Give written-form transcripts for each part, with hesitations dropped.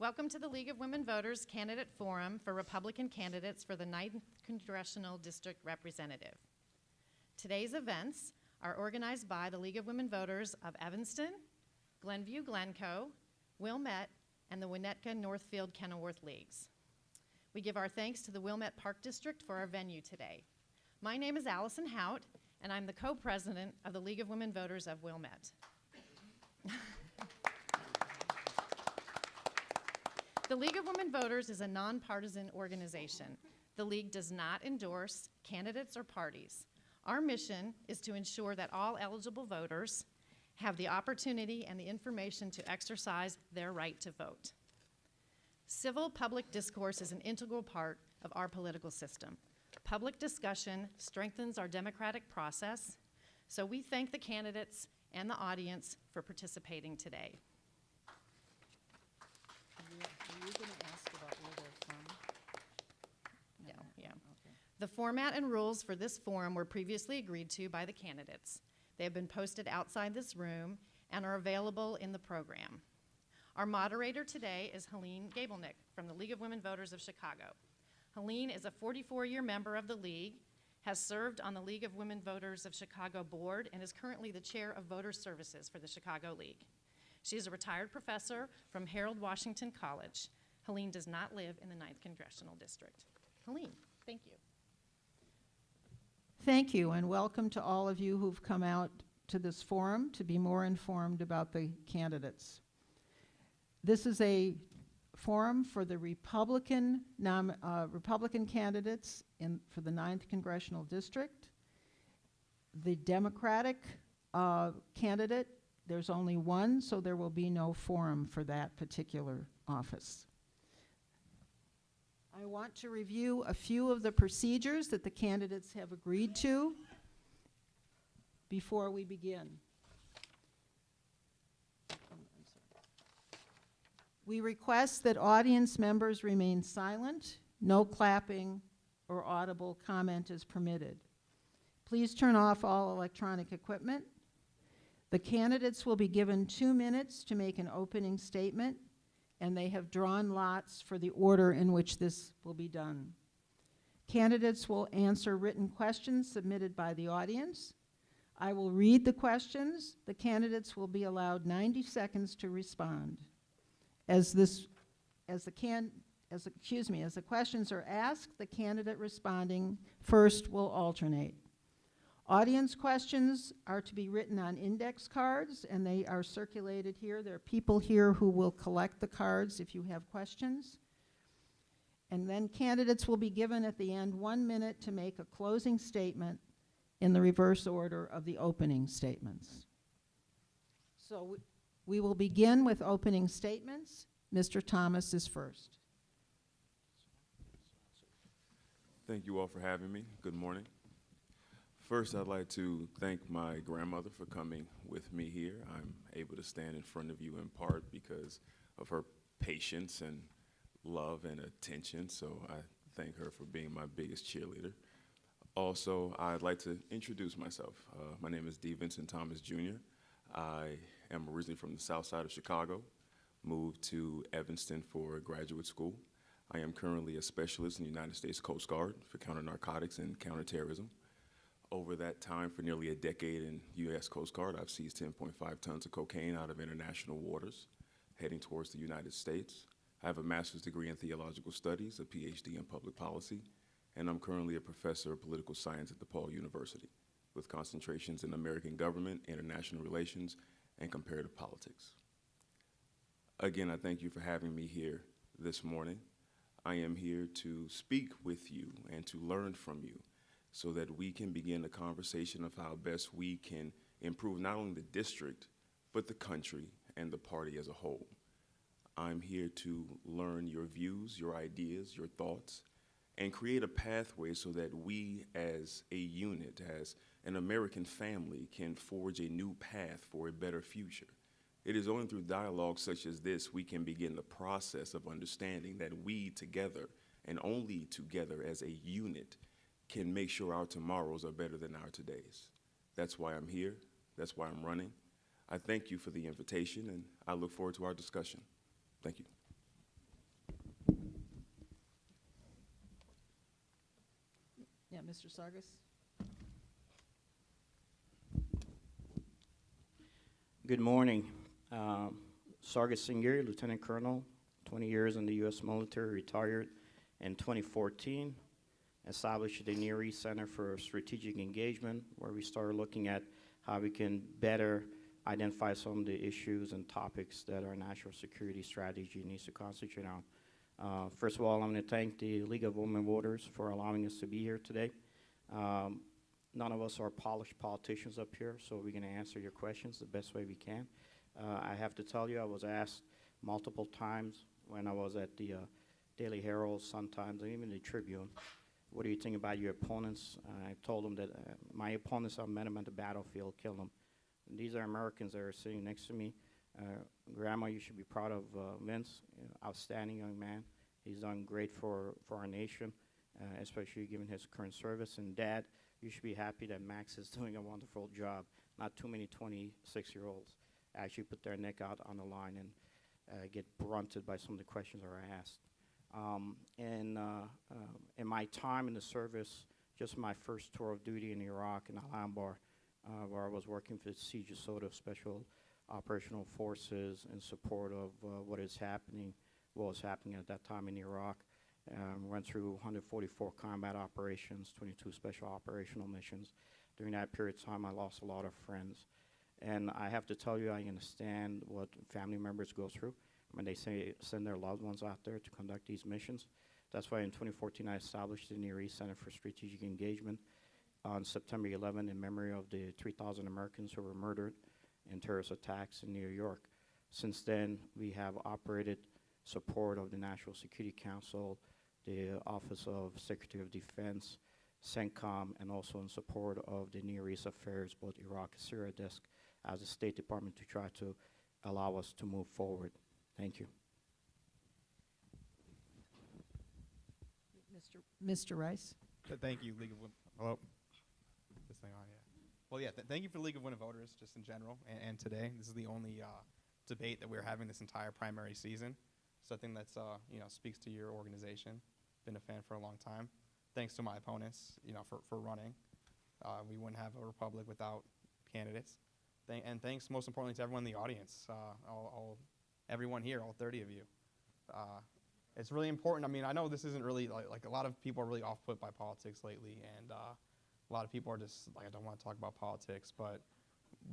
Welcome to the League of Women Voters Candidate Forum for Republican candidates for the 9th Congressional District Representative. Today's events are organized by the League of Women Voters of Evanston, Glenview, Glencoe, Wilmette, and the Winnetka Northfield Kenilworth Leagues. We give our thanks to the Wilmette Park District for our venue today. My name is Allison Hout, and I'm the co-president of the League of Women Voters of Wilmette. The League of Women Voters is a nonpartisan organization. The League does not endorse candidates or parties. Our mission is to ensure that all eligible voters have the opportunity and the information to exercise their right to vote. Civil public discourse is an integral part of our political system. Public discussion strengthens our democratic process, so we thank the candidates and the audience for participating today. Are you going to ask about where they're from? Yeah. Okay. The format and rules for this forum were previously agreed to by the candidates. They have been posted outside this room and are available in the program. Our moderator today is Helene Gabelnick from the League of Women Voters of Chicago. Helene is a 44-year member of the League, has served on the League of Women Voters of Chicago board, and is currently the chair of voter services for the Chicago League. She is a retired professor from Harold Washington College. Helene does not live in the 9th Congressional District. Helene, thank you. Thank you, and welcome to all of you who've come out to this forum to be more informed about the candidates. This is a forum for the Republican candidates for the 9th Congressional District. The Democratic candidate, there's only one, so there will be no forum for that particular office. I want to review a few of the procedures that the candidates have agreed to before we begin. We request that audience members remain silent. No clapping or audible comment is permitted. Please turn off all electronic equipment. The candidates will be given 2 minutes to make an opening statement, and they have drawn lots for the order in which this will be done. Candidates will answer written questions submitted by the audience. I will read the questions. The candidates will be allowed 90 seconds to respond. As the questions are asked, the candidate responding first will alternate. Audience questions are to be written on index cards, and they are circulated here. There are people here who will collect the cards if you have questions. And then candidates will be given at the end 1 minute to make a closing statement in the reverse order of the opening statements. So we will begin with opening statements. Mr. Thomas is first. Thank you all for having me. Good morning. First, I'd like to thank my grandmother for coming with me here. I'm able to stand in front of you in part because of her patience and love and attention, so I thank her for being my biggest cheerleader. Also, I'd like to introduce myself. My name is D. Vincent Thomas, Jr. I am originally from the south side of Chicago, moved to Evanston for graduate school. I am currently a specialist in the United States Coast Guard for counter-narcotics and counterterrorism. Over that time, for nearly a decade in U.S. Coast Guard, I've seized 10.5 tons of cocaine out of international waters, heading towards the United States. I have a master's degree in theological studies, a PhD in public policy, and I'm currently a professor of political science at DePaul University, with concentrations in American government, international relations, and comparative politics. Again, I thank you for having me here this morning. I am here to speak with you and to learn from you, so that we can begin a conversation of how best we can improve not only the district, but the country and the party as a whole. I'm here to learn your views, your ideas, your thoughts, and create a pathway so that we as a unit, as an American family, can forge a new path for a better future. It is only through dialogue such as this we can begin the process of understanding that we together, and only together as a unit, can make sure our tomorrows are better than our todays. That's why I'm here. That's why I'm running. I thank you for the invitation, and I look forward to our discussion. Thank you. Yeah, Mr. Sargis? Good morning. Sargis Singh, Lieutenant Colonel, 20 years in the U.S. military, retired in 2014. Established the Near East Center for Strategic Engagement, where we started looking at how we can better identify some of the issues and topics that our national security strategy needs to concentrate on. First of all, I'm going to thank the League of Women Voters for allowing us to be here today. None of us are polished politicians up here, so we're going to answer your questions the best way we can. I have to tell you, I was asked multiple times when I was at the Daily Herald, Sun-Times, and even the Tribune, what do you think about your opponents? I told them that my opponents, I met them at the battlefield, killed them. And these are Americans that are sitting next to me. Grandma, you should be proud of Vince, outstanding young man. He's done great for our nation, especially given his current service. And Dad, you should be happy that Max is doing a wonderful job. Not too many 26-year-olds actually put their neck out on the line and get blunted by some of the questions that are asked. In my time in the service, just my first tour of duty in Iraq in Al-Anbar, where I was working for the Siege of Soda Special Operational Forces in support of what was happening at that time in Iraq. Went through 144 combat operations, 22 special operational missions. During that period of time, I lost a lot of friends. And I have to tell you, I understand what family members go through when they send their loved ones out there to conduct these missions. That's why in 2014, I established the Near East Center for Strategic Engagement on September 11 in memory of the 3,000 Americans who were murdered in terrorist attacks in New York. Since then, we have operated support of the National Security Council, the Office of Secretary of Defense, CENTCOM, and also in support of the Near East Affairs, both Iraq and Syria desk, as the State Department to try to allow us to move forward. Thank you. Mr. Rice? Thank you, League of Women. Hello? This thing on, yeah. Well, yeah, thank you for League of Women Voters, just in general, and today. This is the only debate that we're having this entire primary season. Something that's, speaks to your organization. Been a fan for a long time. Thanks to my opponents, for running. We wouldn't have a republic without candidates. And thanks, most importantly, to everyone in the audience, everyone here, all 30 of you. It's really important. I mean, I know this isn't really, like a lot of people are really off-put by politics lately, and a lot of people are just, like, I don't want to talk about politics, but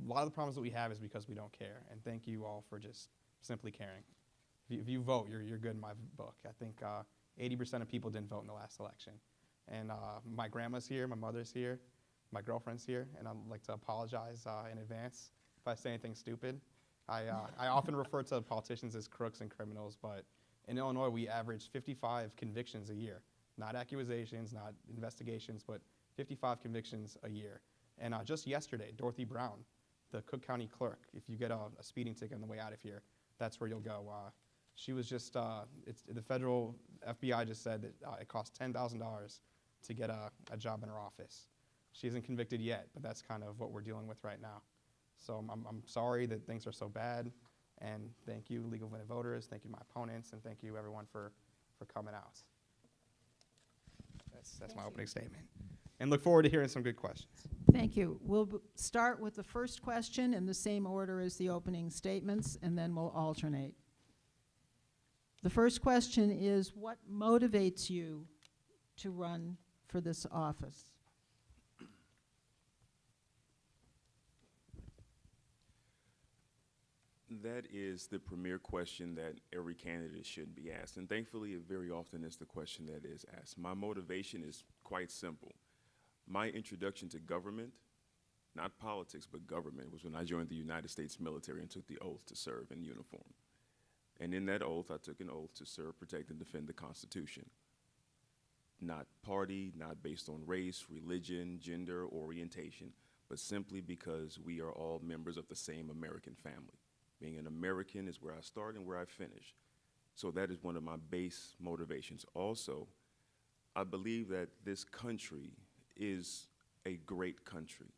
a lot of the problems that we have is because we don't care, and thank you all for just simply caring. If you vote, you're good in my book. I think 80% of people didn't vote in the last election. And my grandma's here, my mother's here, my girlfriend's here, and I'd like to apologize in advance if I say anything stupid. I often refer to politicians as crooks and criminals, but in Illinois, we average 55 convictions a year. Not accusations, not investigations, but 55 convictions a year. And just yesterday, Dorothy Brown, the Cook County clerk, if you get a speeding ticket on the way out of here, that's where you'll go. She was just, the federal FBI just said that it costs $10,000 to get a job in her office. She isn't convicted yet, but that's kind of what we're dealing with right now. So I'm sorry that things are so bad, and thank you, League of Women Voters, thank you, my opponents, and thank you, everyone, for coming out. That's my opening statement. And look forward to hearing some good questions. Thank you. We'll start with the first question in the same order as the opening statements, and then we'll alternate. The first question is, what motivates you to run for this office? That is the premier question that every candidate should be asked. And thankfully, it very often is the question that is asked. My motivation is quite simple. My introduction to government, not politics, but government, was when I joined the United States military and took the oath to serve in uniform. And in that oath, I took an oath to serve, protect, and defend the Constitution. Not party, not based on race, religion, gender, orientation, but simply because we are all members of the same American family. Being an American is where I start and where I finish. So that is one of my base motivations. Also, I believe that this country is a great country,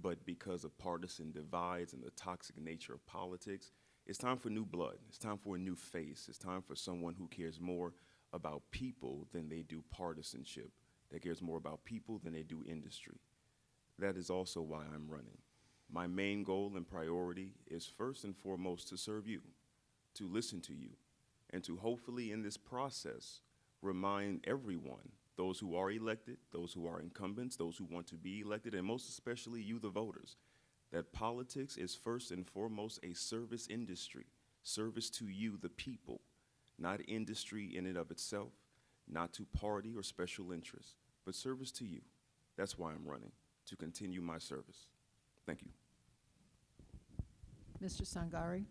but because of partisan divides and the toxic nature of politics, it's time for new blood. It's time for a new face. It's time for someone who cares more about people than they do partisanship that cares more about people than they do industry. That is also why I'm running. My main goal and priority is first and foremost to serve you, to listen to you, and to hopefully in this process remind everyone, those who are elected, those who are incumbents, those who want to be elected, and most especially you, the voters, that politics is first and foremost a service industry, service to you, the people, not industry in and of itself, not to party or special interests, but service to you. That's why I'm running, to continue my service. Thank you. Mr. Sangari?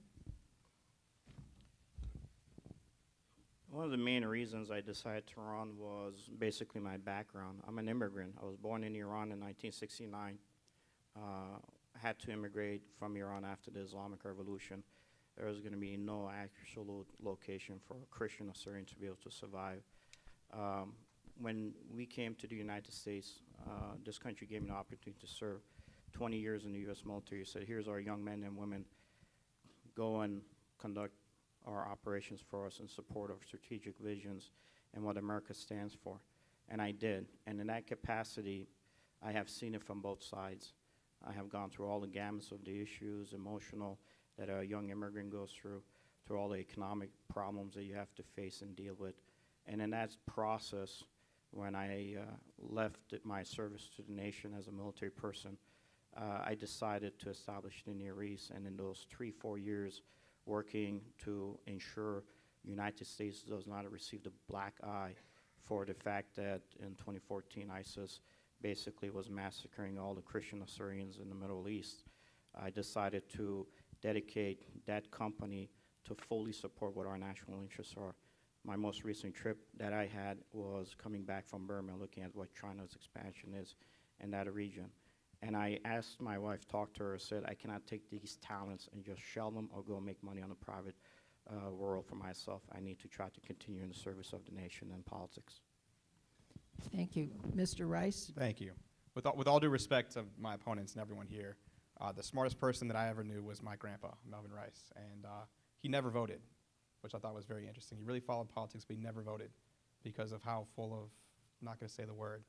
One of the main reasons I decided to run was basically my background. I'm an immigrant. I was born in Iran in 1969. Had to immigrate from Iran after the Islamic Revolution. There was going to be no actual location for a Christian or Syrian to be able to survive. When we came to the United States, this country gave me an opportunity to serve 20 years in the U.S. military. Said, here's our young men and women, go and conduct our operations for us in support of strategic visions and what America stands for. And I did. And in that capacity, I have seen it from both sides. I have gone through all the gamuts of the issues, emotional, that a young immigrant goes through all the economic problems that you have to face and deal with. And in that process, when I left my service to the nation as a military person, I decided to establish the Near East. And in those 3-4 years, working to ensure the United States does not receive the black eye for the fact that in 2014 ISIS basically was massacring all the Christian Assyrians in the Middle East, I decided to dedicate that company to fully support what our national interests are. My most recent trip that I had was coming back from Burma, looking at what China's expansion is in that region. And I asked my wife, talked to her, said, I cannot take these talents and just shell them or go make money on the private world for myself. I need to try to continue in the service of the nation and politics. Thank you. Mr. Rice? Thank you. With all due respect to my opponents and everyone here, the smartest person that I ever knew was my grandpa, Melvin Rice. And he never voted, which I thought was very interesting. He really followed politics, but he never voted because of how full of, I'm not going to say the word,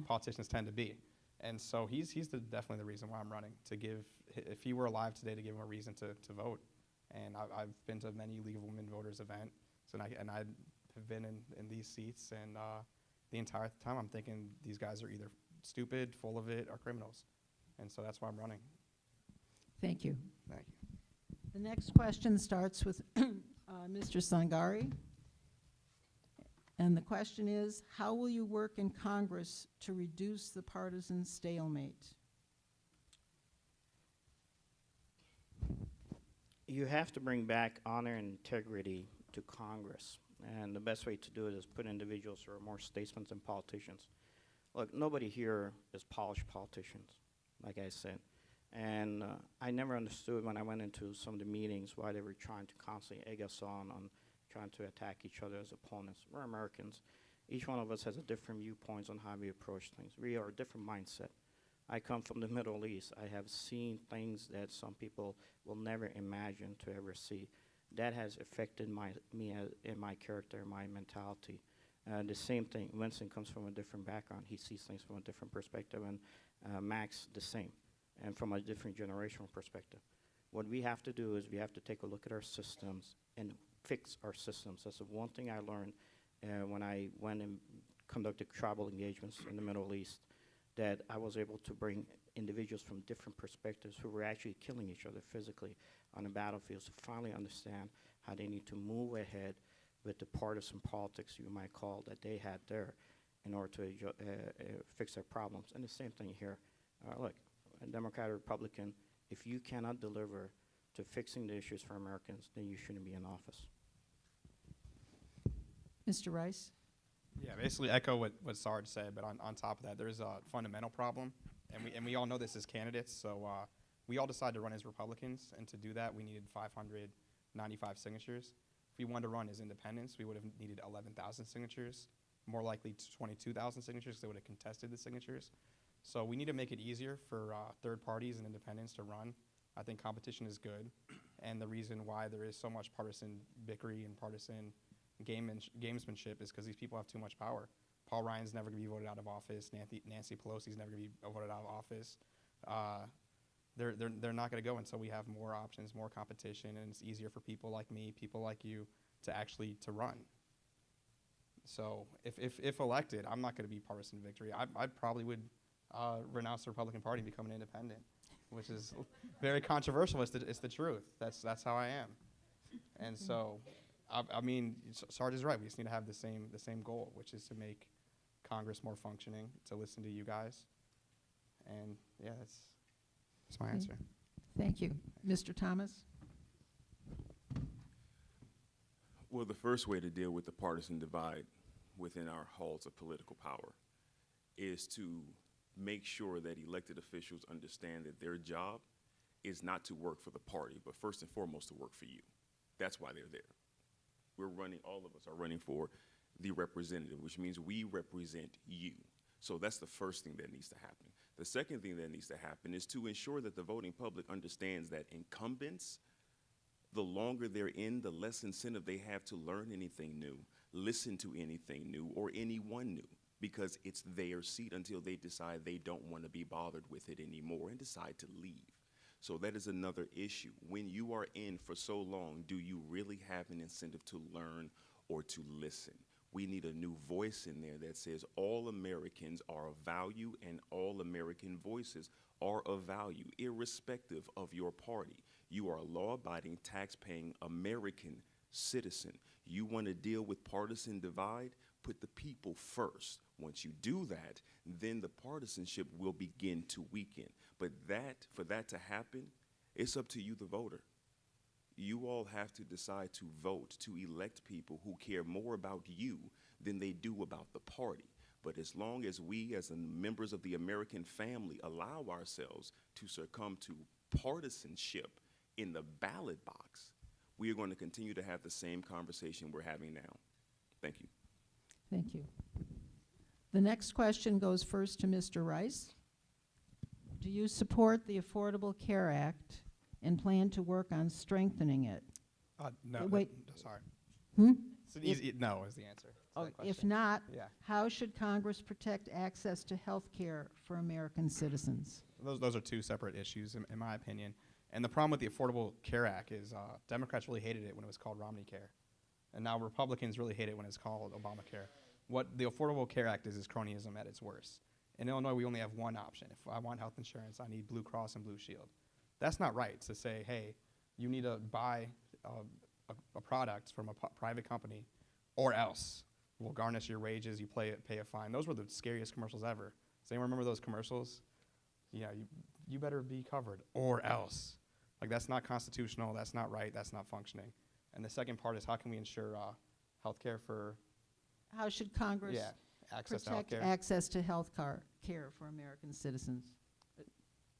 politicians tend to be. And so he's definitely the reason why I'm running, to give, if he were alive today, to give him a reason to vote. And I've been to many League of Women Voters events, and I have been in these seats, and the entire time I'm thinking these guys are either stupid, full of it, or criminals. And so that's why I'm running. Thank you. Thank you. The next question starts with Mr. Sangari. And the question is, how will you work in Congress to reduce the partisan stalemate? You have to bring back honor and integrity to Congress. And the best way to do it is put individuals who are more statesmen than politicians. Look, nobody here is polished politicians, like I said. And I never understood when I went into some of the meetings why they were trying to constantly egg us on trying to attack each other as opponents. We're Americans. Each one of us has a different viewpoints on how we approach things. We are a different mindset. I come from the Middle East. I have seen things that some people will never imagine to ever see. That has affected me in my character, my mentality. The same thing, Winston comes from a different background. He sees things from a different perspective, and Max the same, and from a different generational perspective. What we have to do is we have to take a look at our systems and fix our systems. That's the one thing I learned when I went and conducted tribal engagements in the Middle East, that I was able to bring individuals from different perspectives who were actually killing each other physically on the battlefields to finally understand how they need to move ahead with the partisan politics, you might call, that they had there in order to fix their problems. And the same thing here. Look, a Democrat or Republican, if you cannot deliver to fixing the issues for Americans, then you shouldn't be in office. Mr. Rice? Yeah, basically echo what Sarge said, but on top of that, there's a fundamental problem, and we all know this as candidates, so we all decided to run as Republicans, and to do that, we needed 595 signatures. If we wanted to run as independents, we would have needed 11,000 signatures, more likely 22,000 signatures, because they would have contested the signatures. So we need to make it easier for third parties and independents to run. I think competition is good, and the reason why there is so much partisan bickering and partisan gamesmanship is because these people have too much power. Paul Ryan's never going to be voted out of office. Nancy Pelosi's never going to be voted out of office. They're not going to go until we have more options, more competition, and it's easier for people like me, people like you, to run. So if elected, I'm not going to be partisan victory. I probably would renounce the Republican Party and become an independent, which is very controversial. It's the truth. That's how I am. And so, I mean, Sarge is right. We just need to have the same goal, which is to make Congress more functioning, to listen to you guys. And yeah, that's my answer. Thank you. Mr. Thomas? Well, the first way to deal with the partisan divide within our halls of political power is to make sure that elected officials understand that their job is not to work for the party, but first and foremost to work for you. That's why they're there. All of us are running for the representative, which means we represent you. So that's the first thing that needs to happen. The second thing that needs to happen is to ensure that the voting public understands that incumbents, the longer they're in, the less incentive they have to learn anything new, listen to anything new, or anyone new, because it's their seat until they decide they don't want to be bothered with it anymore and decide to leave. So that is another issue. When you are in for so long, do you really have an incentive to learn or to listen? We need a new voice in there that says all Americans are of value and all American voices are of value, irrespective of your party. You are a law-abiding, tax-paying American citizen. You want to deal with partisan divide? Put the people first. Once you do that, then the partisanship will begin to weaken. But for that to happen, it's up to you, the voter. You all have to decide to vote to elect people who care more about you than they do about the party. But as long as we, as members of the American family, allow ourselves to succumb to partisanship in the ballot box, we are going to continue to have the same conversation we're having now. Thank you. Thank you. The next question goes first to Mr. Rice. Do you support the Affordable Care Act and plan to work on strengthening it? No. Wait. Sorry. Hmm? It's an easy no is the answer. to that If question. not, Yeah. how should Congress protect access to health care for American citizens? Those are two separate issues, in my opinion. And the problem with the Affordable Care Act is Democrats really hated it when it was called Romney Care. And now Republicans really hate it when it's called Obamacare. What the Affordable Care Act is cronyism at its worst. In Illinois, we only have one option. If I want health insurance, I need Blue Cross and Blue Shield. That's not right to say, hey, you need to buy a product from a private company or else we'll garnish your wages, you pay a fine. Those were the scariest commercials ever. Does anyone remember those commercials? Yeah, you better be covered or else. Like, that's not constitutional, that's not right, that's not functioning. And the second part is how can we ensure health care for How should Congress access to protect healthcare? access to health care for American citizens?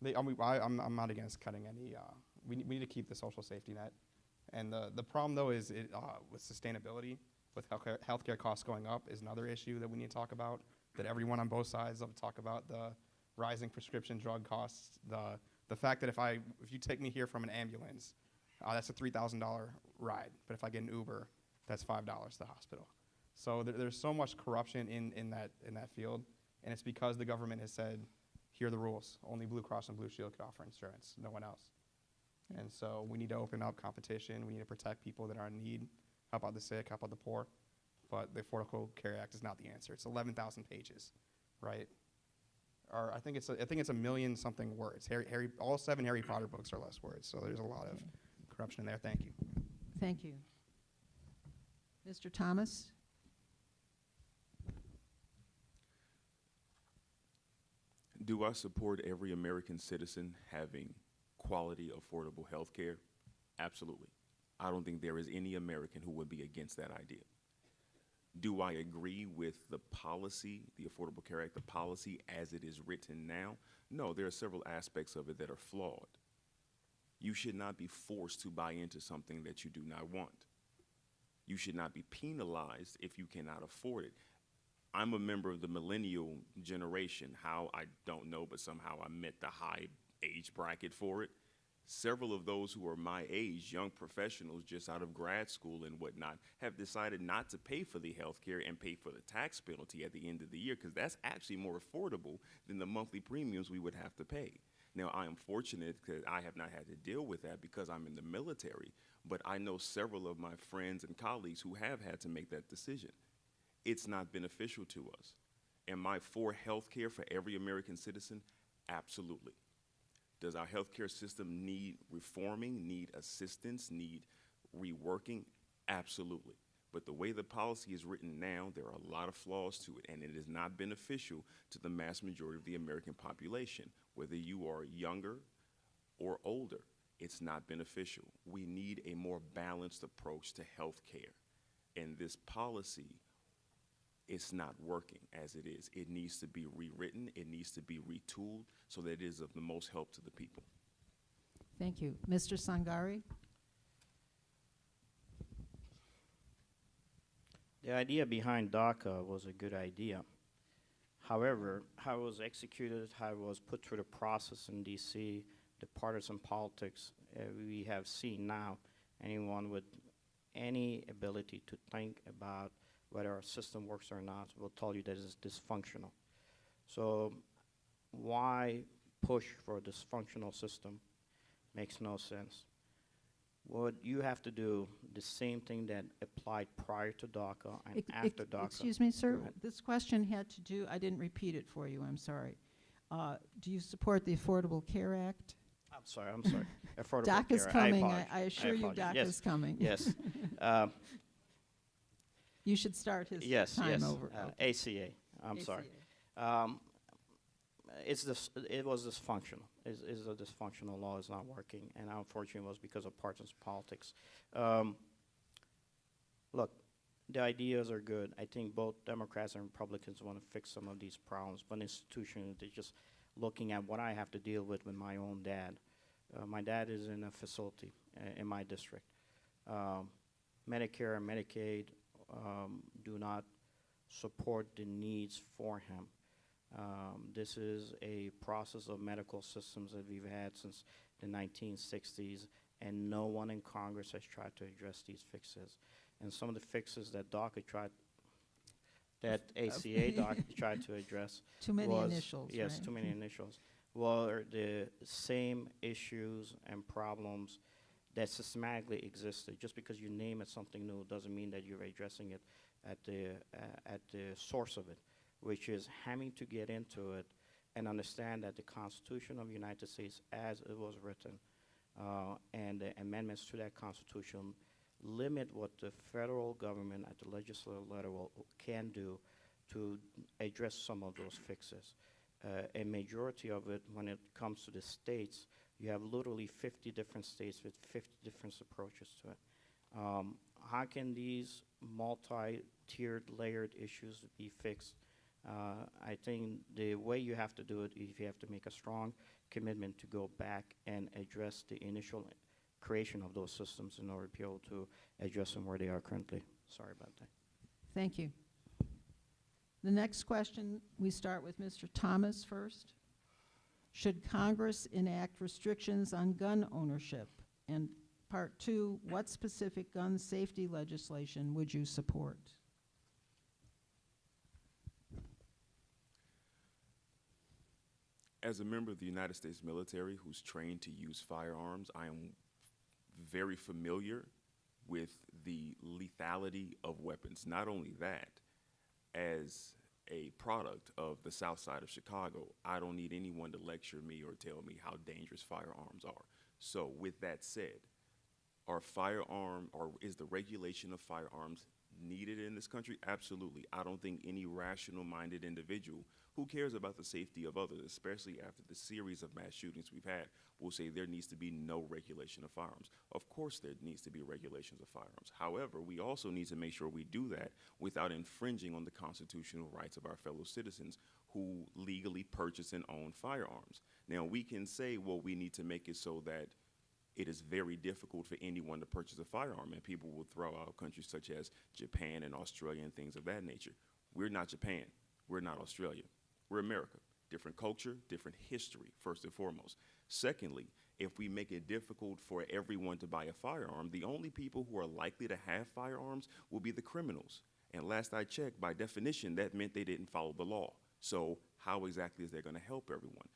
I'm not against cutting any. We need to keep the social safety net, and the problem though is with sustainability, with healthcare costs going up, is another issue that we need to talk about. That everyone on both sides of talk about the rising prescription drug costs, the fact that if you take me here from an ambulance, that's a $3,000 ride, but if I get an Uber, that's $5 to the hospital. So there's so much corruption in that field, and it's because the government has said, here are the rules. Only Blue Cross and Blue Shield could offer insurance, no one else. Yeah. And so we need to open up competition. We need to protect people that are in need, help out the sick, help out the poor. But the Affordable Care Act is not the answer. It's 11,000 pages, right? Or I think it's a million something words. All 7 Harry Potter books are less words, so there's a lot of corruption in there. Thank you. Thank you. Mr. Thomas? Do I support every American citizen having quality, affordable health care? Absolutely. I don't think there is any American who would be against that idea. Do I agree with the policy, the Affordable Care Act, the policy as it is written now? No, there are several aspects of it that are flawed. You should not be forced to buy into something that you do not want. You should not be penalized if you cannot afford it. I'm a member of the millennial generation. How, I don't know, but somehow I met the high age bracket for it. Several of those who are my age, young professionals just out of grad school and whatnot, have decided not to pay for the health care and pay for the tax penalty at the end of the year, because that's actually more affordable than the monthly premiums we would have to pay. Now, I am fortunate because I have not had to deal with that because I'm in the military, but I know several of my friends and colleagues who have had to make that decision. It's not beneficial to us. Am I for health care for every American citizen? Absolutely. Does our healthcare system need reforming, need assistance, need reworking? Absolutely. But the way the policy is written now, there are a lot of flaws to it, and it is not beneficial to the mass majority of the American population. Whether you are younger or older, it's not beneficial. We need a more balanced approach to healthcare, and this policy, it's not working as it is. It needs to be rewritten. It needs to be retooled so that it is of the most help to the people. Thank you. Mr. Sangari? The idea behind DACA was a good idea. However, how it was executed, how it was put through the process in D.C., the partisan politics we have seen now, anyone with any ability to think about whether our system works or not will tell you that it's dysfunctional. So why push for a dysfunctional system? Makes no sense. What you have to do, the same thing that applied prior to DACA and after DACA. Excuse me, sir. Go ahead. This question had to do, I didn't repeat it for you, I'm sorry. Do you support the Affordable Care Act? I'm sorry. Affordable DACA's care. coming. apologize. I assure you apologize. DACA's coming. Yes. You should start his Yes. time Yes. over. Okay. ACA. I'm sorry. ACA. It was dysfunctional. It's a dysfunctional law. It's not working, and unfortunately, it was because of partisan politics. Look, the ideas are good. I think both Democrats and Republicans want to fix some of these problems, but institutionally, they're just looking at what I have to deal with my own dad. My dad is in a facility in my district. Medicare and Medicaid do not support the needs for him. This is a process of medical systems that we've had since the 1960s, and no one in Congress has tried to address these fixes. And some of the fixes that ACA DACA tried to address Too many was, initials, yes, right? too many initials, were the same issues and problems that systematically existed. Just because you name it something new doesn't mean that you're addressing it at the source of it, which is having to get into it and understand that the Constitution of the United States, as it was written, and the amendments to that Constitution limit what the federal government at the legislative level can do to address some of those fixes. A majority of it, when it comes to the states, you have literally 50 different states with 50 different approaches to it. How can these multi-tiered, layered issues be fixed? I think the way you have to do it is you have to make a strong commitment to go back and address the initial creation of those systems in order to be able to address them where they are currently. Sorry about that. Thank you. The next question, we start with Mr. Thomas first. Should Congress enact restrictions on gun ownership? And part two, what specific gun safety legislation would you support? As a member of the United States military who's trained to use firearms, I am very familiar with the lethality of weapons. Not only that, as a product of the South Side of Chicago, I don't need anyone to lecture me or tell me how dangerous firearms are. So with that said, is the regulation of firearms needed in this country? Absolutely. I don't think any rational-minded individual who cares about the safety of others, especially after the series of mass shootings we've had, will say there needs to be no regulation of firearms. Of course there needs to be regulations of firearms. However, we also need to make sure we do that without infringing on the constitutional rights of our fellow citizens who legally purchase and own firearms. Now, we can say, well, we need to make it so that it is very difficult for anyone to purchase a firearm, and people will throw out countries such as Japan and Australia and things of that nature. We're not Japan. We're not Australia. We're America. Different culture, different history, first and foremost. Secondly, If we make it difficult for everyone to buy a firearm, the only people who are likely to have firearms will be the criminals. And last I checked, by definition, that meant they didn't follow the law. So how exactly is that going to help everyone?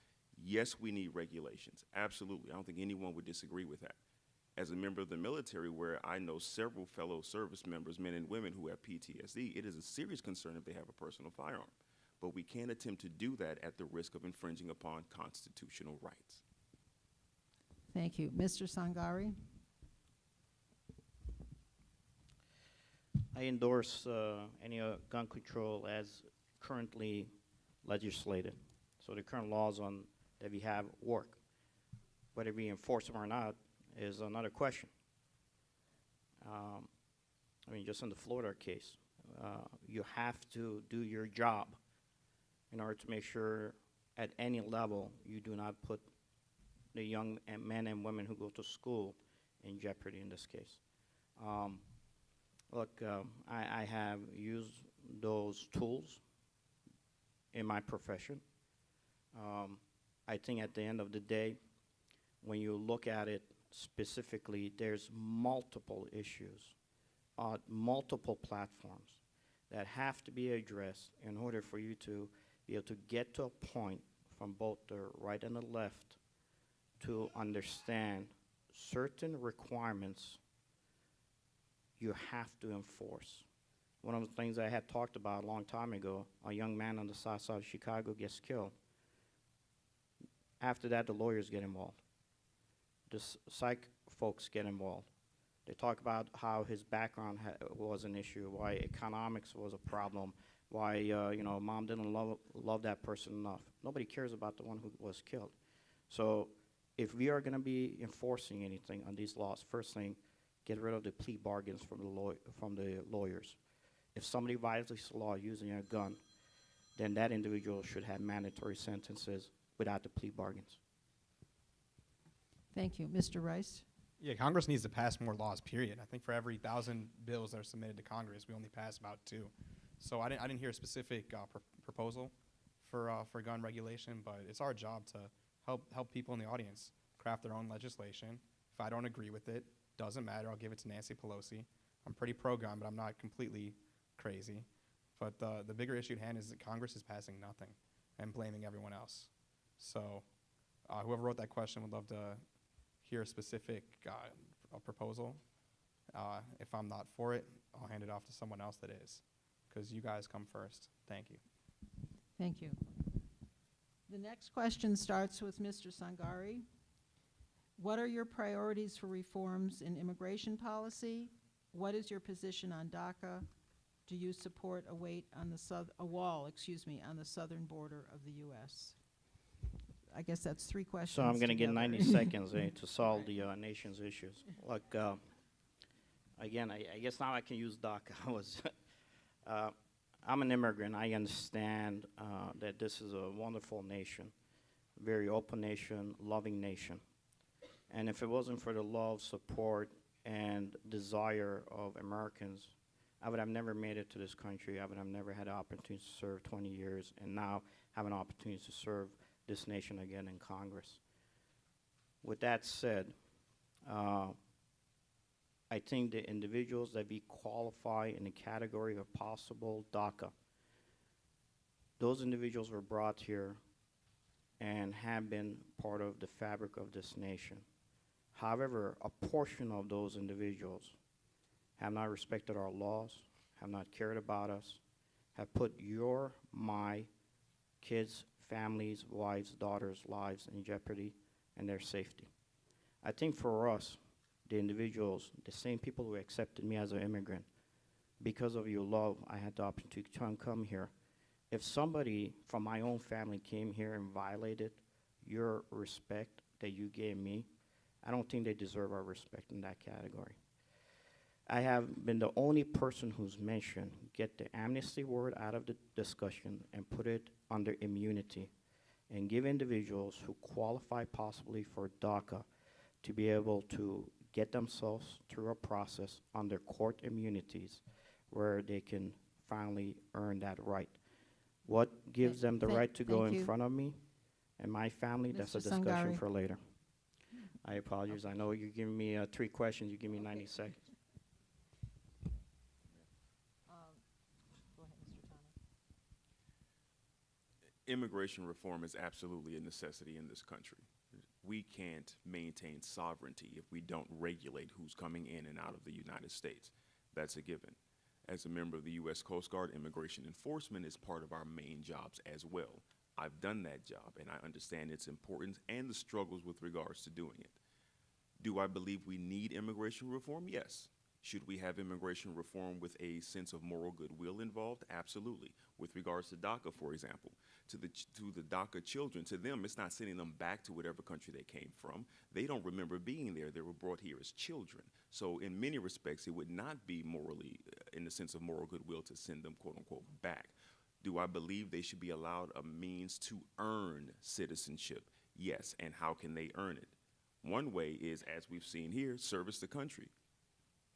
Yes, we need regulations. Absolutely. I don't think anyone would disagree with that. As a member of the military, where I know several fellow service members, men and women, who have PTSD, it is a serious concern if they have a personal firearm. But we can't attempt to do that at the risk of infringing upon constitutional rights. Thank you. Mr. Sangari? I endorse any gun control as currently legislated. So the current laws on that we have work. Whether we enforce them or not is another question. I mean, just in the Florida case, you have to do your job in order to make sure at any level you do not put the young men and women who go to school in jeopardy in this case. Look, I have used those tools in my profession. I think at the end of the day, when you look at it specifically, there's multiple issues on multiple platforms that have to be addressed in order for you to be able to get to a point from both the right and the left to understand certain requirements you have to enforce. One of the things I had talked about a long time ago, a young man on the south side of Chicago gets killed. After that, the lawyers get involved. The psych folks get involved. They talk about how his background was an issue, why economics was a problem, why mom didn't love that person enough. Nobody cares about the one who was killed. So if we are going to be enforcing anything on these laws, first thing, get rid of the plea bargains from the lawyers. If somebody violates the law using a gun, then that individual should have mandatory sentences without the plea bargains. Thank you. Mr. Rice? Yeah, Congress needs to pass more laws, period. I think for every 1,000 bills that are submitted to Congress, we only pass about 2. So I didn't hear a specific proposal for gun regulation, but it's our job to help people in the audience craft their own legislation. If I don't agree with it, doesn't matter. I'll give it to Nancy Pelosi. I'm pretty pro-gun, but I'm not completely crazy. But the bigger issue at hand is that Congress is passing nothing and blaming everyone else. So whoever wrote that question would love to hear a specific proposal. If I'm not for it, I'll hand it off to someone else that is, because you guys come first. Thank you. Thank you. The next question starts with Mr. Sangari. What are your priorities for reforms in immigration policy? What is your position on DACA? Do you support a wall on the southern border of the U.S.? I guess that's 3 questions. So I'm going to get together. 90 seconds to solve the nation's issues. Look, again, I guess now I can use DACA. I'm an immigrant. I understand that this is a wonderful nation, very open nation, loving nation. And if it wasn't for the love, support, and desire of Americans, I would have never made it to this country. I would have never had the opportunity to serve 20 years and now have an opportunity to serve this nation again in Congress. With that said, I think the individuals that we qualify in the category of possible DACA, those individuals were brought here and have been part of the fabric of this nation. However, a portion of those individuals have not respected our laws, have not cared about us, have put my kids, families, wives, daughters' lives in jeopardy and their safety. I think for us, the individuals, the same people who accepted me as an immigrant, because of your love, I had the opportunity to come here. If somebody from my own family came here and violated your respect that you gave me, I don't think they deserve our respect in that category. I have been the only person who's mentioned get the amnesty word out of the discussion and put it under immunity and give individuals who qualify possibly for DACA to be able to get themselves through a process under court immunities where they can finally earn that right. What gives them the right to go in front of me and my family, that's a discussion Sangari. for later. I apologize. I know you're giving me 3 questions. You give me 90 seconds. Go ahead, Mr. Tana. Immigration reform is absolutely a necessity in this country. We can't maintain sovereignty if we don't regulate who's coming in and out of the United States. That's a given. As a member of the U.S. Coast Guard, immigration enforcement is part of our main jobs as well. I've done that job, and I understand its importance and the struggles with regards to doing it. Do I believe we need immigration reform? Yes. Should we have immigration reform with a sense of moral goodwill involved? Absolutely. With regards to DACA, for example, to the DACA children, to them, it's not sending them back to whatever country they came from. They don't remember being there. They were brought here as children. So in many respects, it would not be morally, in the sense of moral goodwill, to send them, quote unquote, back. Do I believe they should be allowed a means to earn citizenship? Yes. And how can they earn it? One way is, as we've seen here, service the country.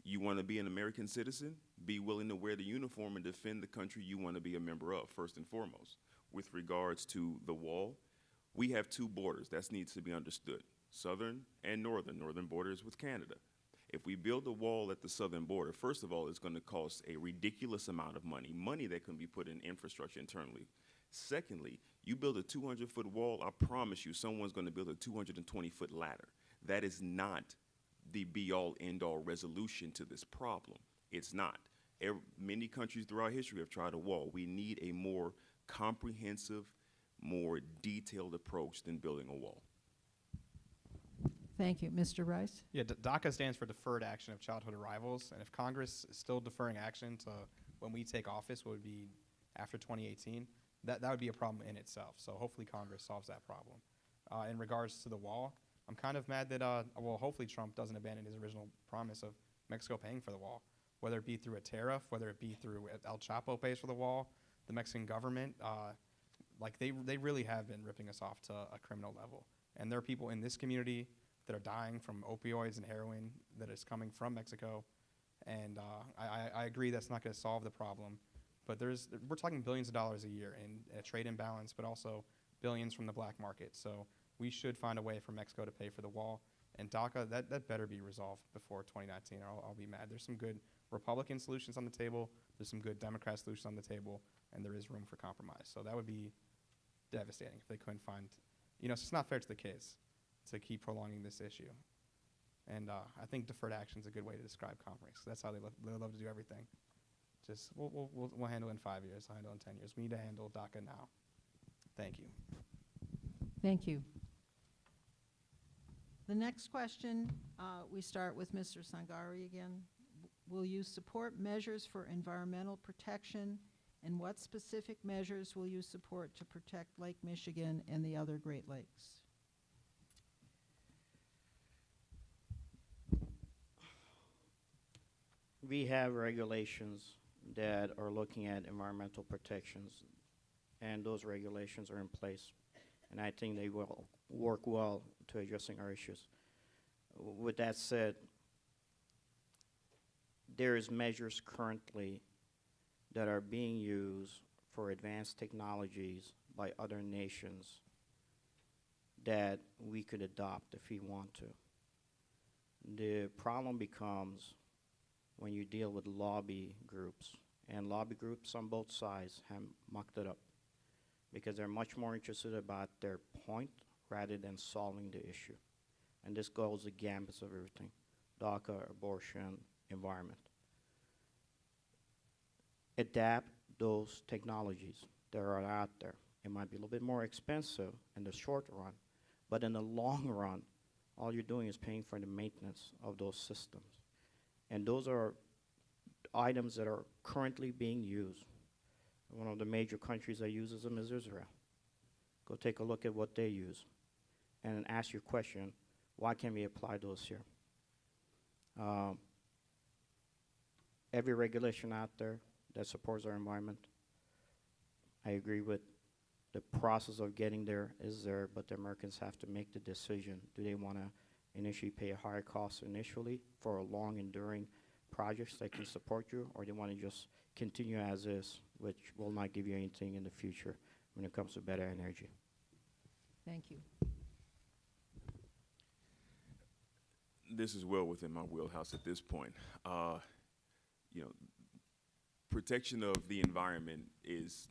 You want to be an American citizen? Be willing to wear the uniform and defend the country you want to be a member of, first and foremost. With regards to the wall, we have 2 borders. That needs to be understood. Southern and northern. Northern border is with Canada. If we build a wall at the southern border, first of all, it's going to cost a ridiculous amount of money that can be put in infrastructure internally. Secondly, you build a 200-foot wall, I promise you someone's going to build a 220-foot ladder. That is not the be-all, end-all resolution to this problem. It's not. Many countries throughout history have tried a wall. We need a more comprehensive, more detailed approach than building a wall. Thank you. Mr. Rice? Yeah, DACA stands for Deferred Action of Childhood Arrivals, and if Congress is still deferring action to when we take office, what would be after 2018, that would be a problem in itself. So hopefully Congress solves that problem. In regards to the wall, I'm kind of mad that, well, hopefully Trump doesn't abandon his original promise of Mexico paying for the wall, whether it be through a tariff, whether it be through El Chapo pays for the wall, the Mexican government, like they really have been ripping us off to a criminal level. And there are people in this community that are dying from opioids and heroin that is coming from Mexico. And I agree that's not going to solve the problem. But we're talking billions of dollars a year in a trade imbalance, but also billions from the black market. So we should find a way for Mexico to pay for the wall. And DACA, that better be resolved before 2019, or I'll be mad. There's some good Republican solutions on the table. There's some good Democrat solutions on the table. And there is room for compromise. So that would be devastating if they couldn't find, it's just not fair to the kids to keep prolonging this issue. And I think deferred action is a good way to describe compromise. That's how they love to do everything. Just we'll handle it in 5 years. I'll handle it in 10 years. We need to handle DACA now. Thank you. Thank you. The next question, we start with Mr. Sangari again. Will you support measures for environmental protection, and what specific measures will you support to protect Lake Michigan and the other Great Lakes? We have regulations that are looking at environmental protections, and those regulations are in place. And I think they will work well to addressing our issues. With that said, there is measures currently that are being used for advanced technologies by other nations that we could adopt if we want to. The problem becomes when you deal with lobby groups, and lobby groups on both sides have mucked it up because they're much more interested about their point rather than solving the issue. And this goes the gambits of everything: DACA, abortion, environment. Adapt those technologies that are out there. It might be a little bit more expensive in the short run, but in the long run, all you're doing is paying for the maintenance of those systems. And those are items that are currently being used. One of the major countries that uses them is Israel. Go take a look at what they use and ask your question, why can't we apply those here? Every regulation out there that supports our environment, I agree with the process of getting there is there, but the Americans have to make the decision. Do they want to initially pay a higher cost initially for a long enduring projects that can support you, or they want to just continue as is, which will not give you anything in the future when it comes to better energy? Thank you. This is well within my wheelhouse at this point. You know, protection of the environment is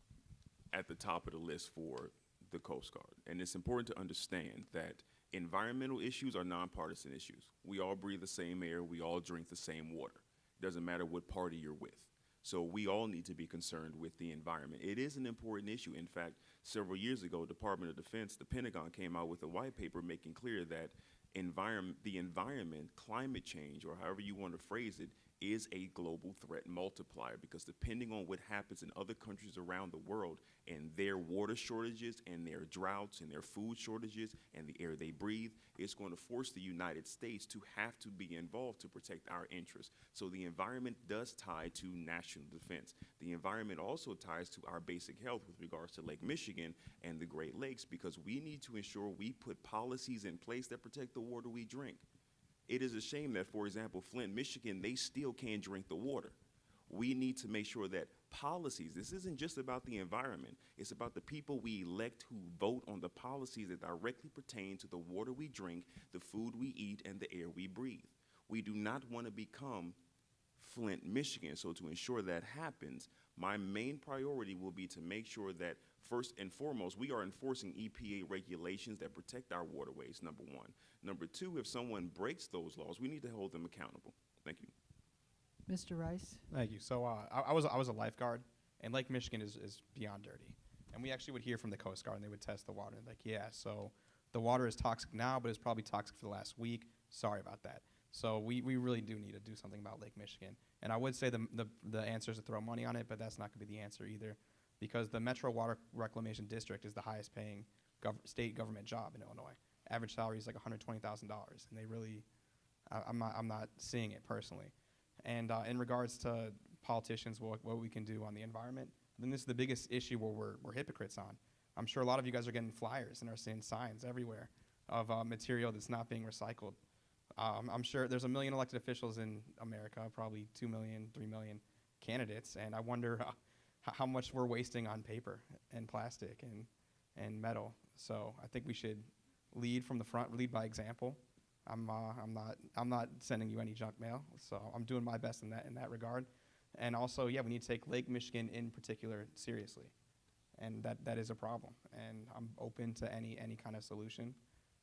at the top of the list for the Coast Guard. And it's important to understand that environmental issues are nonpartisan issues. We all breathe the same air, we all drink the same water. It doesn't matter what party you're with. So we all need to be concerned with the environment. It is an important issue. In fact, several years ago, Department of Defense, the Pentagon came out with a white paper making clear that the environment, climate change, or however you want to phrase it, is a global threat multiplier, because depending on what happens in other countries around the world and their water shortages and their droughts and their food shortages and the air they breathe, it's going to force the United States to have to be involved to protect our interests. So the environment does tie to national defense. The environment also ties to our basic health with regards to Lake Michigan and the Great Lakes, because we need to ensure we put policies in place that protect the water we drink. It is a shame that, for example, Flint, Michigan, they still can't drink the water. We need to make sure that policies, this isn't just about the environment, it's about the people we elect who vote on the policies that directly pertain to the water we drink, the food we eat, and the air we breathe. We do not want to become Flint, Michigan. So to ensure that happens, my main priority will be to make sure that first and foremost, we are enforcing EPA regulations that protect our waterways, number one. Number two, if someone breaks those laws, we need to hold them accountable. Thank you. Mr. Rice? Thank you. So I was a lifeguard, and Lake Michigan is beyond dirty. And we actually would hear from the Coast Guard, and they would test the water. And like, yeah, so the water is toxic now, but it's probably toxic for the last week. Sorry about that. So we really do need to do something about Lake Michigan. And I would say the answer is to throw money on it, but that's not going to be the answer either, because the Metro Water Reclamation District is the highest paying state government job in Illinois. Average salary is like $120,000, and they really, I'm not seeing it personally. And in regards to politicians, what we can do on the environment, then this is the biggest issue where we're hypocrites on. I'm sure a lot of you guys are getting flyers and are seeing signs everywhere of material that's not being recycled. I'm sure there's 1 million elected officials in America, probably 2 million, 3 million candidates, and I wonder how much we're wasting on paper and plastic and metal. So I think we should lead from the front, lead by example. I'm not sending you any junk mail, so I'm doing my best in that regard. And also, yeah, we need to take Lake Michigan in particular seriously, and that is a problem. And I'm open to any kind of solution,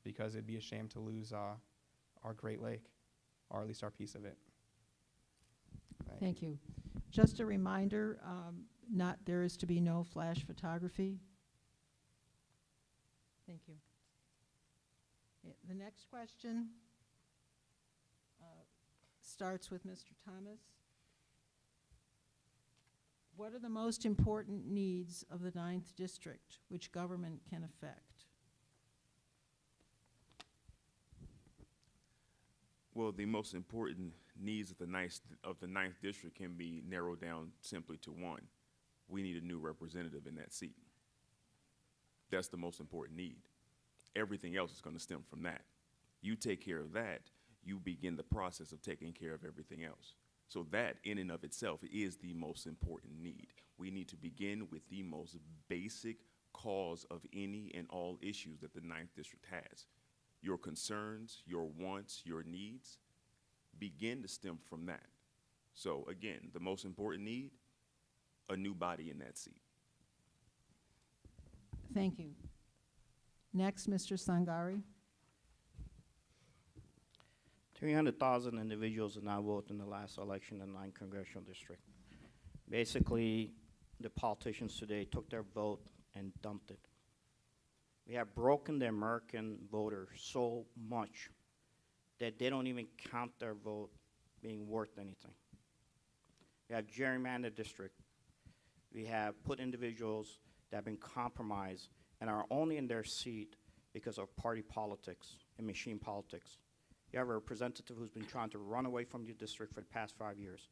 because it'd be a shame to lose our Great Lake, or at least our piece of it. Thank you. Just a reminder, there is to be no flash photography. Thank you. The next question starts with Mr. Thomas. What are the most important needs of the 9th District which government can affect? Well, the most important needs of the 9th District can be narrowed down simply to one. We need a new representative in that seat. That's the most important need. Everything else is going to stem from that. You take care of that, you begin the process of taking care of everything else. So that, in and of itself, is the most important need. We need to begin with the most basic cause of any and all issues that the 9th District has. Your concerns, your wants, your needs begin to stem from that. So again, the most important need, a new body in that seat. Thank you. Next, Mr. Sangari. 300,000 individuals did not vote in the last election in the 9th Congressional District. Basically, the politicians today took their vote and dumped it. We have broken the American voter so much that they don't even count their vote being worth anything. We have gerrymandered district. We have put individuals that have been compromised and are only in their seat because of party politics and machine politics. You have a representative who's been trying to run away from your district for the past 5 years.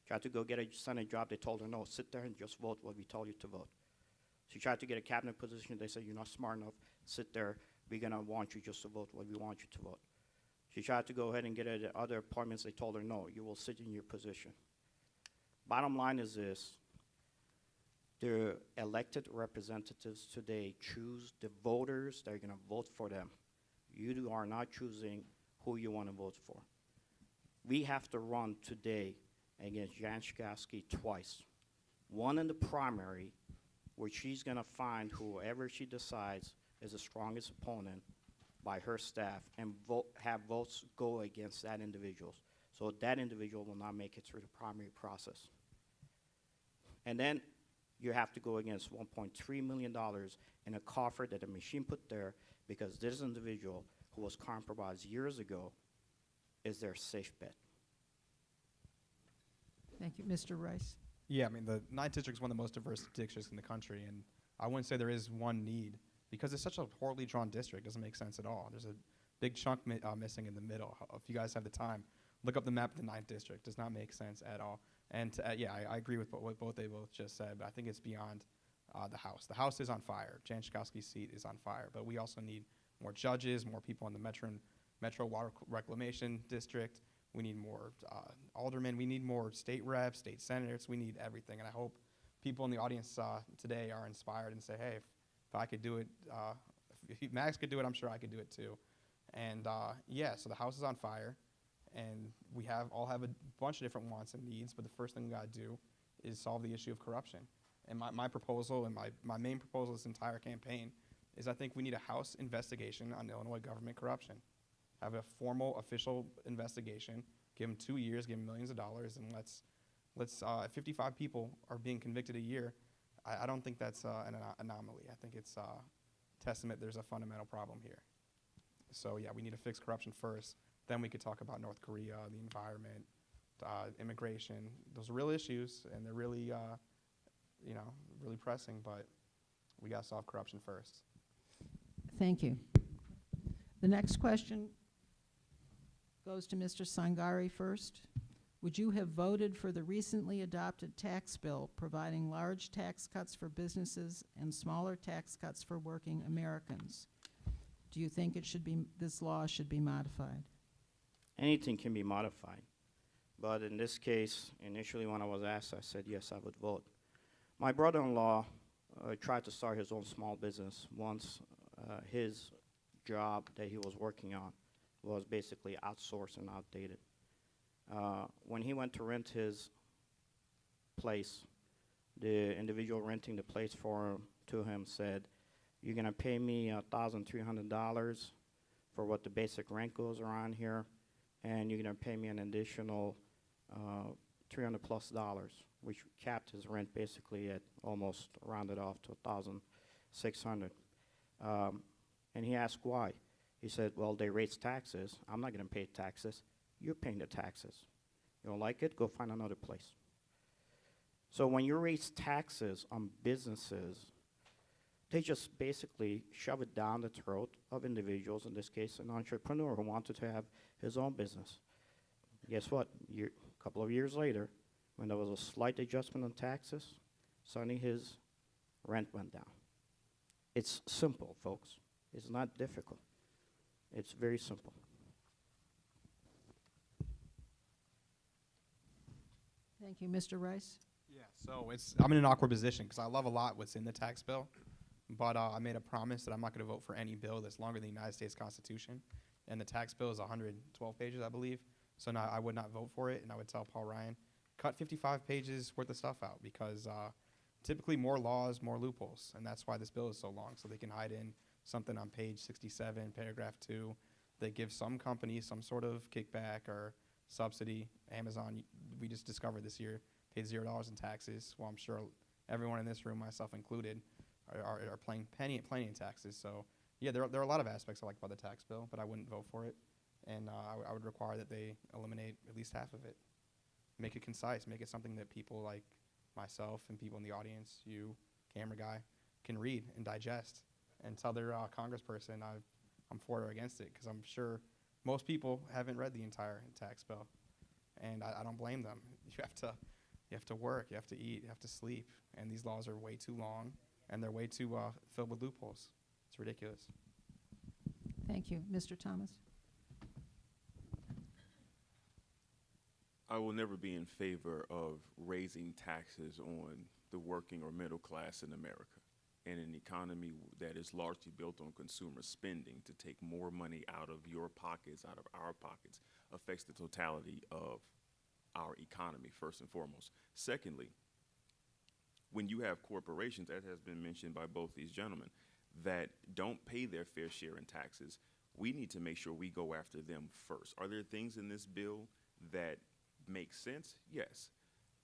Tried to go get a Senate job. They told her, no, sit there and just vote what we told you to vote. She tried to get a cabinet position. They said, you're not smart enough. Sit there. We're going to want you just to vote what we want you to vote. She tried to go ahead and get other appointments. They told her, no, you will sit in your position. Bottom line is this. The elected representatives today choose the voters that are going to vote for them. You are not choosing who you want to vote for. We have to run today against Jan Schkowsky twice. One in the primary, where she's going to find whoever she decides is the strongest opponent by her staff and have votes go against that individual. So that individual will not make it through the primary process. And then you have to go against $1.3 million in a coffer that the machine put there because this individual who was compromised years ago is their safe bet. Thank you. Mr. Rice. Yeah, I mean, the 9th District is one of the most diverse districts in the country, and I wouldn't say there is one need because it's such a poorly drawn district. It doesn't make sense at all. There's a big chunk missing in the middle. If you guys have the time, look up the map of the 9th District. Does not make sense at all. And yeah, I agree with what both they both just said, but I think it's beyond the House. The House is on fire. Jan Schkowsky's seat is on fire, but we also need more judges, more people in the Metro Water Reclamation District. We need more aldermen. We need more state reps, state senators. We need everything. And I hope people in the audience today are inspired and say, hey, if I could do it, if Max could do it, I'm sure I could do it too. And yeah, so the House is on fire. And we all have a bunch of different wants and needs, but the first thing we got to do is solve the issue of corruption. And my proposal and my main proposal this entire campaign is I think we need a House investigation on Illinois government corruption. Have a formal, official investigation, give them 2 years, give them millions of dollars, and let's 55 people are being convicted a year. I don't think that's an anomaly. I think it's a testament there's a fundamental problem here. So yeah, we need to fix corruption first. Then we could talk about North Korea, the environment, immigration. Those are real issues, and they're really, really pressing, but we got to solve corruption first. Thank you. The next question goes to Mr. Sangari first. Would you have voted for the recently adopted tax bill providing large tax cuts for businesses and smaller tax cuts for working Americans? Do you think this law should be modified? Anything can be modified. But in this case, initially when I was asked, I said yes, I would vote. My brother-in-law tried to start his own small business once his job that he was working on was basically outsourced and outdated. When he went to rent his place, the individual renting the place to him said, "You're going to pay me $1,300 for what the basic rent goes around here, and you're going to pay me an additional $300+," which capped his rent basically at almost rounded off to $1,600. And he asked why. He said, well, they raised taxes. I'm not going to pay taxes. You're paying the taxes. You don't like it? Go find another place. So when you raise taxes on businesses, they just basically shove it down the throat of individuals, in this case an entrepreneur who wanted to have his own business. Guess what? A couple of years later, when there was a slight adjustment on taxes, suddenly his rent went down. It's simple, folks. It's not difficult. It's very simple. Thank you. Mr. Rice? Yeah, so I'm in an awkward position because I love a lot what's in the tax bill, but I made a promise that I'm not going to vote for any bill that's longer than the United States Constitution, and the tax bill is 112 pages, I believe, so now I would not vote for it, and I would tell Paul Ryan, cut 55 pages worth of stuff out because typically more laws, more loopholes, and that's why this bill is so long, so they can hide in something on page 67, paragraph 2, that gives some company some sort of kickback or subsidy. Amazon, we just discovered this year, paid $0 in taxes. Well, I'm sure everyone in this room, myself included, are paying plenty in taxes. So yeah, there are a lot of aspects I like about the tax bill, but I wouldn't vote for it. And I would require that they eliminate at least half of it. Make it concise, make it something that people like myself and people in the audience, you, camera guy, can read and digest and tell their congressperson I'm for or against it, because I'm sure most people haven't read the entire tax bill, and I don't blame them. You have to work, you have to eat, you have to sleep, and these laws are way too long, and they're way too filled with loopholes. It's ridiculous. Thank you. Mr. Thomas? I will never be in favor of raising taxes on the working or middle class in America. in an economy that is largely built on consumer spending, to take more money out of your pockets, out of our pockets, affects the totality of our economy, first and foremost. Secondly, when you have corporations, as has been mentioned by both these gentlemen, that don't pay their fair share in taxes, we need to make sure we go after them first. Are there things in this bill that make sense? Yes.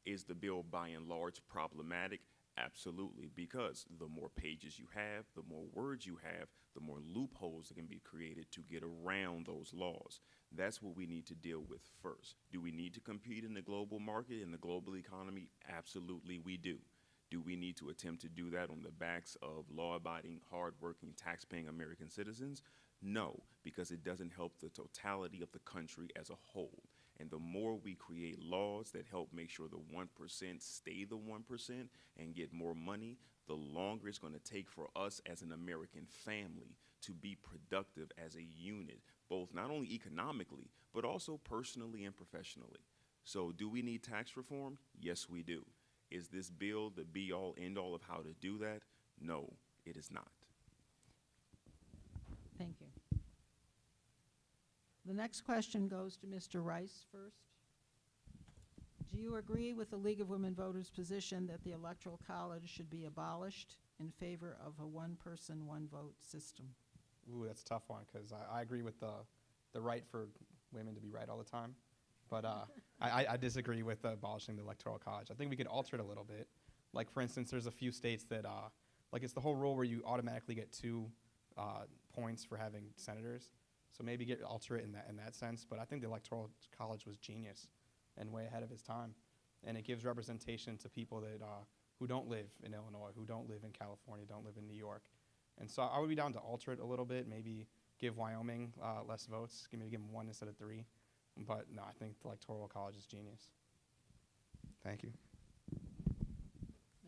Is the bill by and large problematic? Absolutely, because the more pages you have, the more words you have, the more loopholes that can be created to get around those laws. That's what we need to deal with first. Do we need to compete in the global market, in the global economy? Absolutely, we do. Do we need to attempt to do that on the backs of law-abiding, hard-working, tax-paying American citizens? No, because it doesn't help the totality of the country as a whole. And the more we create laws that help make sure the 1% stay the 1% and get more money, the longer it's going to take for us as an American family to be productive as a unit, both not only economically, but also personally and professionally. So do we need tax reform? Yes, we do. Is this bill the be-all, end-all of how to do that? No, it is not. Thank you. The next question goes to Mr. Rice first. Do you agree with the League of Women Voters' position that the Electoral College should be abolished in favor of a one-person, one-vote system? Ooh, that's a tough one, because I agree with the right for women to be right all the time. But I disagree with abolishing the Electoral College. I think we could alter it a little bit. Like, for instance, there's a few states that, like, it's the whole rule where you automatically get 2 points for having senators. So maybe alter it in that sense. But I think the Electoral College was genius and way ahead of his time. And it gives representation to people that who don't live in Illinois, who don't live in California, don't live in New York. And so I would be down to alter it a little bit, maybe give Wyoming less votes, maybe give them 1 instead of 3. But no, I think the Electoral College is genius. Thank you.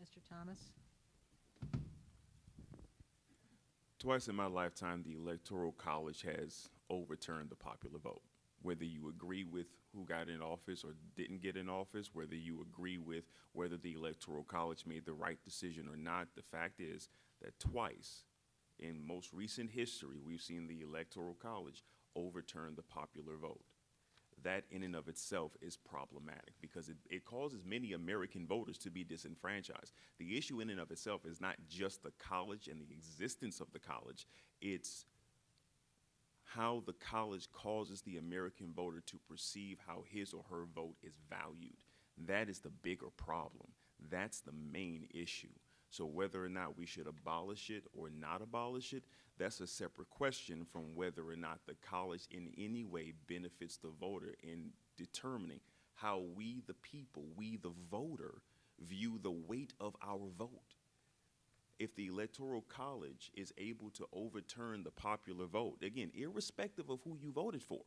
Mr. Thomas? Twice in my lifetime, the Electoral College has overturned the popular vote. Whether you agree with who got in office or didn't get in office, whether you agree with whether the Electoral College made the right decision or not, the fact is that twice in most recent history, we've seen the Electoral College overturn the popular vote. That in and of itself is problematic because it causes many American voters to be disenfranchised. The issue in and of itself is not just the college and the existence of the college, it's how the college causes the American voter to perceive how his or her vote is valued. That is the bigger problem. That's the main issue. So whether or not we should abolish it or not abolish it, that's a separate question from whether or not the college in any way benefits the voter in determining how we, the people, we, the voter, view the weight of our vote. If the Electoral College is able to overturn the popular vote, again, irrespective of who you voted for,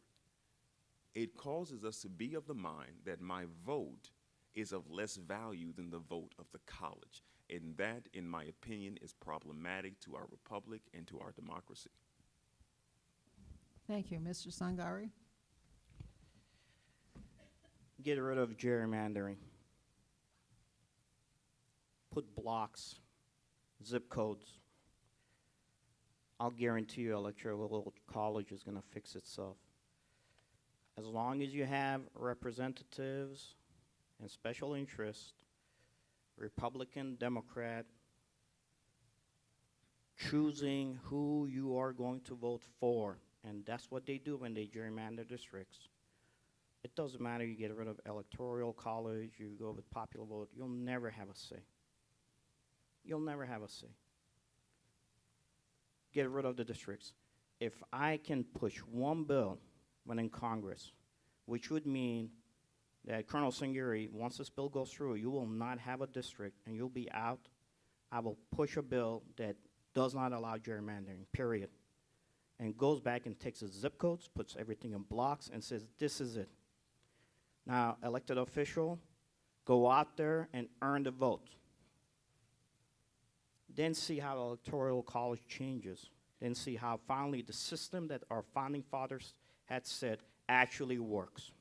it causes us to be of the mind that my vote is of less value than the vote of the college. And that, in my opinion, is problematic to our republic and to our democracy. Thank you. Mr. Sangari? Get rid of gerrymandering. Put blocks, zip codes. I'll guarantee you Electoral College is going to fix itself. As long as you have representatives and special interests, Republican, Democrat, choosing who you are going to vote for. And that's what they do when they gerrymander districts. It doesn't matter, you get rid of Electoral College, you go with popular vote, you'll never have a say. You'll never have a say. Get rid of the districts. If I can push one bill when in Congress, which would mean that Colonel Singuri, once this bill goes through, you will not have a district and you'll be out. I will push a bill that does not allow gerrymandering, period. And goes back and takes the zip codes, puts everything in blocks, and says, this is it. Now, elected official, go out there and earn the vote. Then see how the Electoral College changes. Then see how finally the system that our founding fathers had said actually works.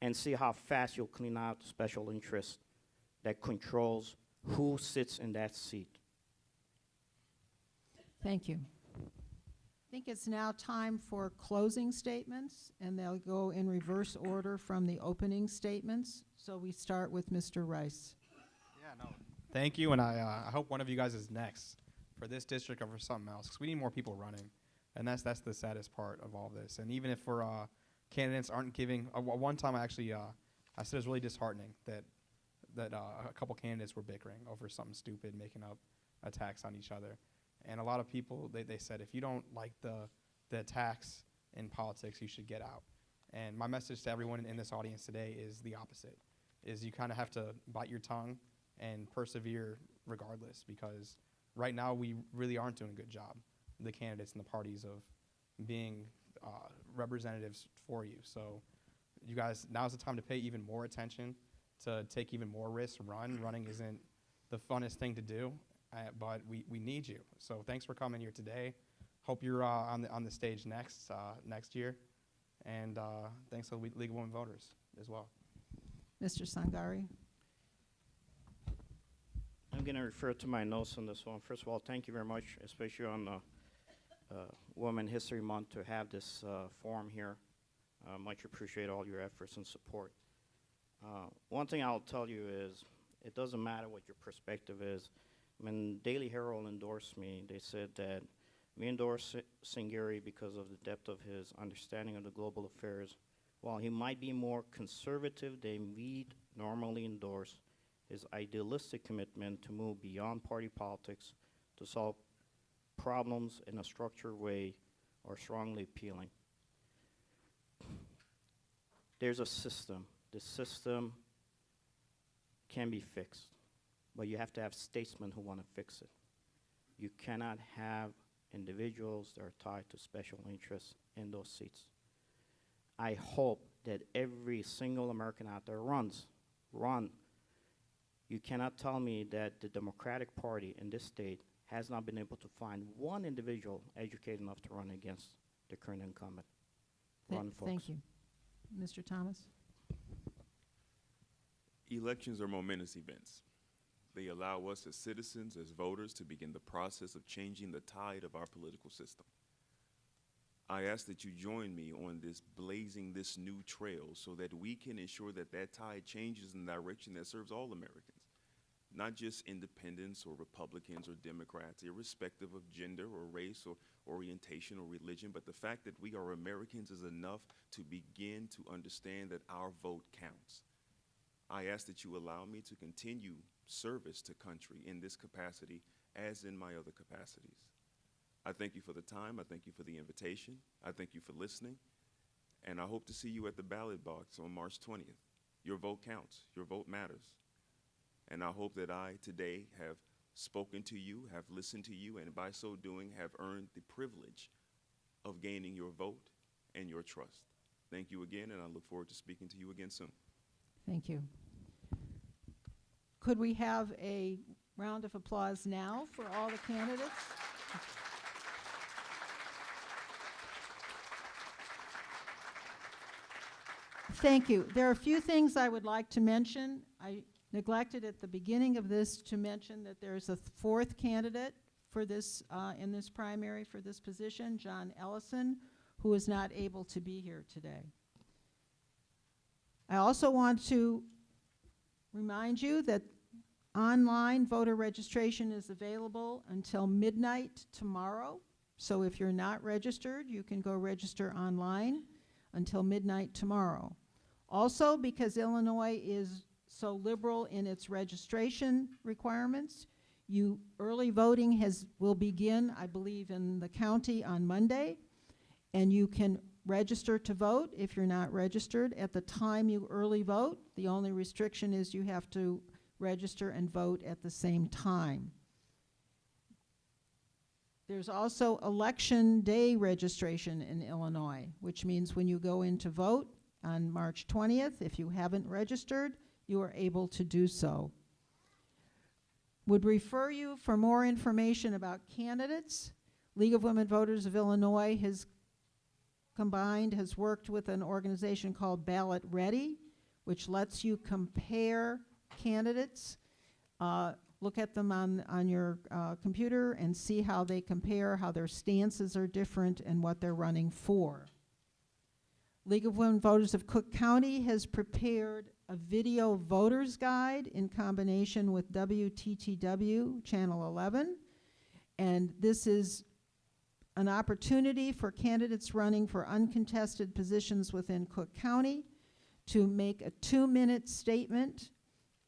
And see how fast you'll clean out special interest that controls who sits in that seat. Thank you. I think it's now time for closing statements, and they'll go in reverse order from the opening statements. So we start with Mr. Rice. Yeah, no. Thank you, and I hope one of you guys is next for this district or for something else, because we need more people running, and that's the saddest part of all this. And even if we're candidates aren't giving, one time I said it was really disheartening that a couple candidates were bickering over something stupid, making up attacks on each other. And a lot of people, they said, if you don't like the attacks in politics, you should get out. And my message to everyone in this audience today is the opposite, is you kind of have to bite your tongue and persevere regardless, because right now we really aren't doing a good job, the candidates and the parties, of being representatives for you. So you guys, now's the time to pay even more attention, to take even more risks. Running isn't the funnest thing to do. But we need you. So thanks for coming here today. Hope you're on the stage next year. And thanks to the League of Women Voters as well. Mr. Sangari. I'm going to refer to my notes on this one. First of all, thank you very much, especially on Women History Month, to have this forum here. Much appreciate all your efforts and support. One thing I'll tell you is, it doesn't matter what your perspective is. When Daily Herald endorsed me, they said that we endorse Singeri because of the depth of his understanding of the global affairs. While he might be more conservative than we'd normally endorse, his idealistic commitment to move beyond party politics to solve problems in a structured way are strongly appealing. There's a system. The system can be fixed, but you have to have statesmen who want to fix it. You cannot have individuals that are tied to special interests in those seats. I hope that every single American out there run. You cannot tell me that the Democratic Party in this state has not been able to find one individual educated enough to run against the current incumbent. Run, folks. Thank you. Mr. Thomas? Elections are momentous events. They allow us as citizens, as voters, to begin the process of changing the tide of our political system. I ask that you join me on this blazing this new trail so that we can ensure that that tide changes in a direction that serves all Americans, not just independents or Republicans or Democrats, irrespective of gender or race or orientation or religion, but the fact that we are Americans is enough to begin to understand that our vote counts. I ask that you allow me to continue service to country in this capacity as in my other capacities. I thank you for the time. I thank you for the invitation. I thank you for listening. And I hope to see you at the ballot box on March 20th. Your vote counts. Your vote matters. And I hope that I today have spoken to you, have listened to you, and by so doing have earned the privilege of gaining your vote and your trust. Thank you again, and I look forward to speaking to you again soon. Thank you. Could we have a round of applause now for all the candidates? Thank you. There are a few things I would like to mention. I neglected at the beginning of this to mention that there's a fourth candidate for this in this primary for this position, John Ellison, who is not able to be here today. I also want to remind you that online voter registration is available until midnight tomorrow. So if you're not registered, you can go register online until midnight tomorrow. Also, because Illinois is so liberal in its registration requirements, early voting will begin, I believe, in the county on Monday, and you can register to vote if you're not registered at the time you early vote. The only restriction is you have to register and vote at the same time. There's also election day registration in Illinois, which means when you go in to vote on March 20th, if you haven't registered, you are able to do so. Would refer you for more information about candidates. League of Women Voters of Illinois has worked with an organization called Ballot Ready, which lets you compare candidates. look at them on your computer and see how they compare, how their stances are different, and what they're running for. League of Women Voters of Cook County has prepared a video voters guide in combination with WTTW Channel 11. And this is an opportunity for candidates running for uncontested positions within Cook County to make a 2-minute statement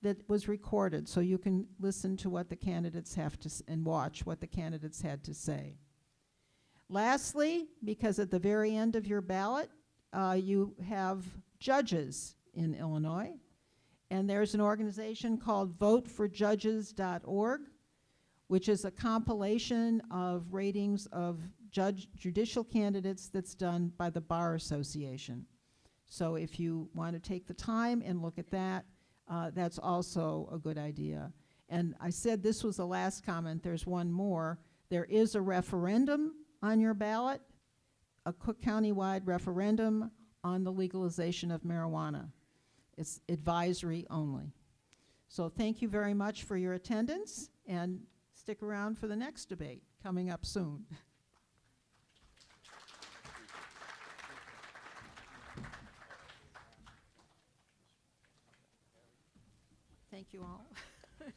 that was recorded, so you can listen to what the candidates have to and watch what the candidates had to say. Lastly, because at the very end of your ballot, you have judges in Illinois, and there's an organization called voteforjudges.org, which is a compilation of ratings of judicial candidates that's done by the Bar Association. So if you want to take the time and look at that, that's also a good idea. And I said this was the last comment. There's one more. There is a referendum on your ballot, a Cook County-wide referendum on the legalization of marijuana. It's advisory only. So thank you very much for your attendance, and stick around for the next debate coming up soon. Thank you all. I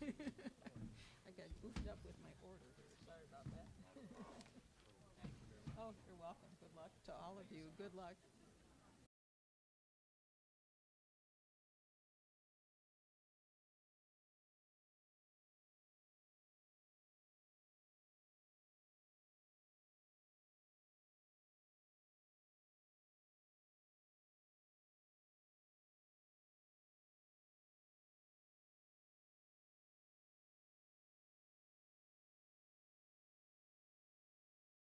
got goofed up with my order here. Sorry about that. Oh, you're welcome. Good luck to all of you. Good luck.